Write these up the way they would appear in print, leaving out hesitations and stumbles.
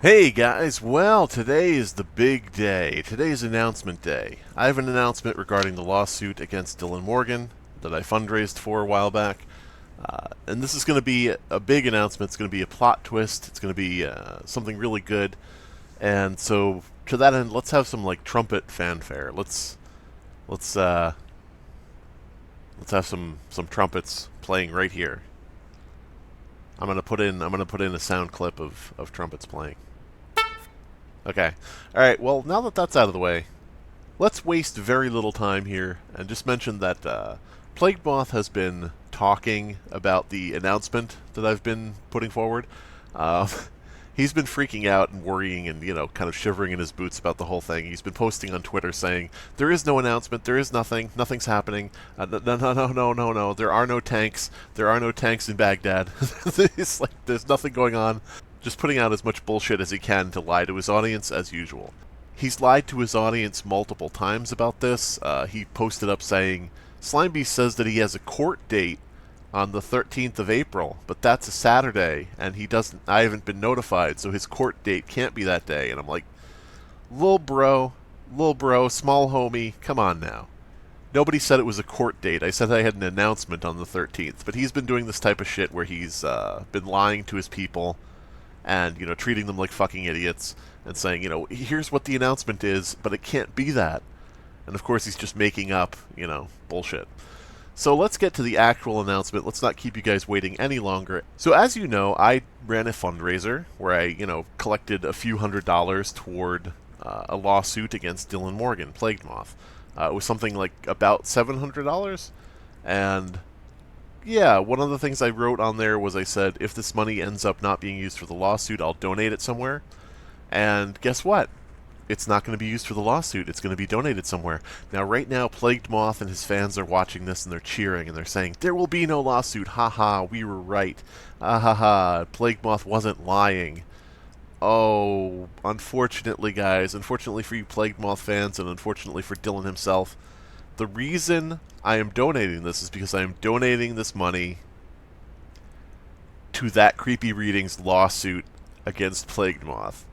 Hey guys, well, today is the big day. Today's announcement day. I have an announcement regarding the lawsuit against Dylan Morgan that I fundraised for a while back. And this is going to be a big announcement. It's going to be a plot twist. It's going to be something really good. And so, to that end, let's have some like trumpet fanfare. Let's let's have some trumpets playing right here. I'm gonna put in a sound clip of trumpets playing. Okay. Alright, well, now that that's out of the way, let's waste very little time here and just mention that Plague Moth has been talking about the announcement that I've been putting forward. Uh, he's been freaking out and worrying and, kind of shivering in his boots about the whole thing. He's been posting on Twitter saying, there is no announcement, there is nothing, nothing's happening. No, there are no tanks. There are no tanks in Baghdad. It's like, there's nothing going on. Just putting out as much bullshit as he can to lie to his audience as usual. He's lied to his audience multiple times about this. He posted up saying, Slimebeast says that he has a court date on the 13th of April, but that's a Saturday, and I haven't been notified, so his court date can't be that day. And I'm like, lil bro, small homie, come on now. Nobody said it was a court date. I said I had an announcement on the 13th, but he's been doing this type of shit where he's been lying to his people, and, treating them like fucking idiots, and saying, here's what the announcement is, but it can't be that. And of course he's just making up, bullshit. So let's get to the actual announcement. Let's not keep you guys waiting any longer. So as you know, I ran a fundraiser where I, collected a few $100s toward a lawsuit against Dylan Morgan, Plague Moth. It was something like about $700, and yeah, one of the things I wrote on there was I said, if this money ends up not being used for the lawsuit, I'll donate it somewhere. And guess what? It's not going to be used for the lawsuit. It's going to be donated somewhere. Now, right now, Plagued Moth and his fans are watching this, and they're cheering, and they're saying, there will be no lawsuit. Ha ha, we were right. Ah ha ha, Plagued Moth wasn't lying. Oh, unfortunately, guys, unfortunately for you Plagued Moth fans, and unfortunately for Dylan himself, the reason I am donating this is because I am donating this money to That Creepy Reading's lawsuit against Plagued Moth.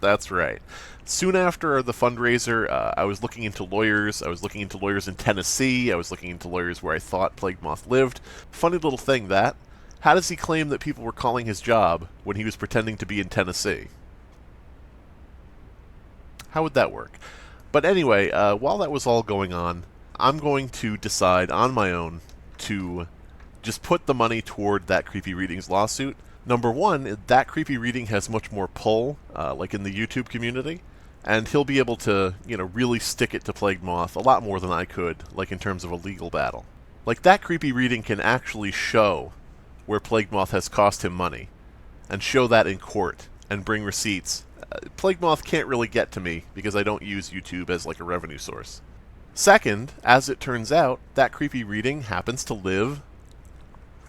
That's right. Soon after the fundraiser, I was looking into lawyers. I was looking into lawyers in Tennessee. I was looking into lawyers where I thought Plagued Moth lived. Funny little thing that. How does he claim that people were calling his job when he was pretending to be in Tennessee? How would that work? But anyway, while that was all going on, I'm going to decide on my own to just put the money toward That Creepy Reading's lawsuit. Number one, That Creepy Reading has much more pull, like in the YouTube community, and he'll be able to, really stick it to Plague Moth a lot more than I could, like in terms of a legal battle. Like, That Creepy Reading can actually show where Plague Moth has cost him money, and show that in court, and bring receipts. Plague Moth can't really get to me because I don't use YouTube as like a revenue source. Second, as it turns out, That Creepy Reading happens to live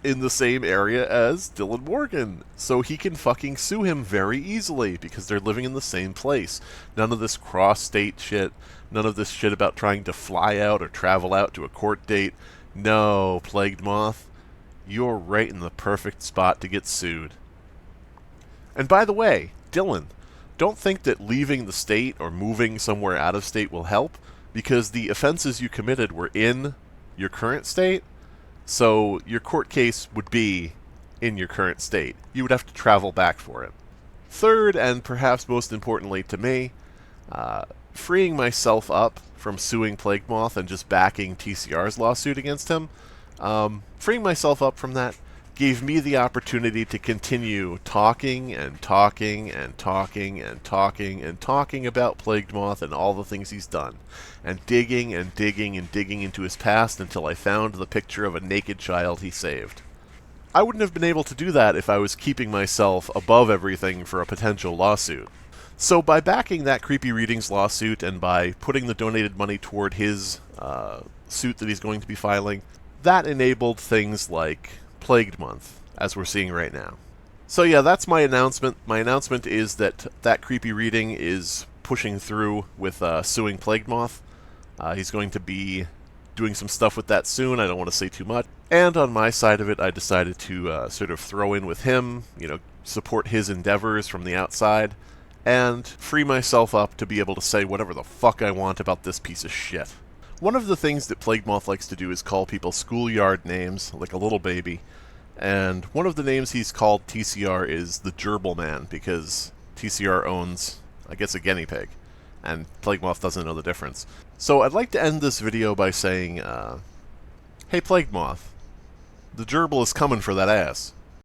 in the same area as Dylan Morgan, so he can fucking sue him very easily because they're living in the same place. None of this cross-state shit, none of this shit about trying to fly out or travel out to a court date. No, Plagued Moth, you're right in the perfect spot to get sued. And by the way, Dylan, don't think that leaving the state or moving somewhere out of state will help, because the offenses you committed were in your current state, so your court case would be in your current state. You would have to travel back for it. Third, and perhaps most importantly to me, freeing myself up from suing Plague Moth and just backing TCR's lawsuit against him, freeing myself up from that gave me the opportunity to continue talking and talking and talking and talking and talking about Plagued Moth and all the things he's done, and digging and digging and digging into his past until I found the picture of a naked child he saved. I wouldn't have been able to do that if I was keeping myself above everything for a potential lawsuit. So by backing That Creepy Reading's lawsuit and by putting the donated money toward his suit that he's going to be filing, that enabled things like Plagued Month, as we're seeing right now. So yeah, that's my announcement. My announcement is that That Creepy Reading is pushing through with suing Plagued Moth. He's going to be doing some stuff with that soon. I don't want to say too much. And on my side of it, I decided to sort of throw in with him, support his endeavors from the outside, and free myself up to be able to say whatever the fuck I want about this piece of shit. One of the things that Plague Moth likes to do is call people schoolyard names, like a little baby. And one of the names he's called TCR is the Gerbil Man, because TCR owns, I guess, a guinea pig. And Plague Moth doesn't know the difference. So I'd like to end this video by saying, hey Plague Moth, the gerbil is coming for that ass.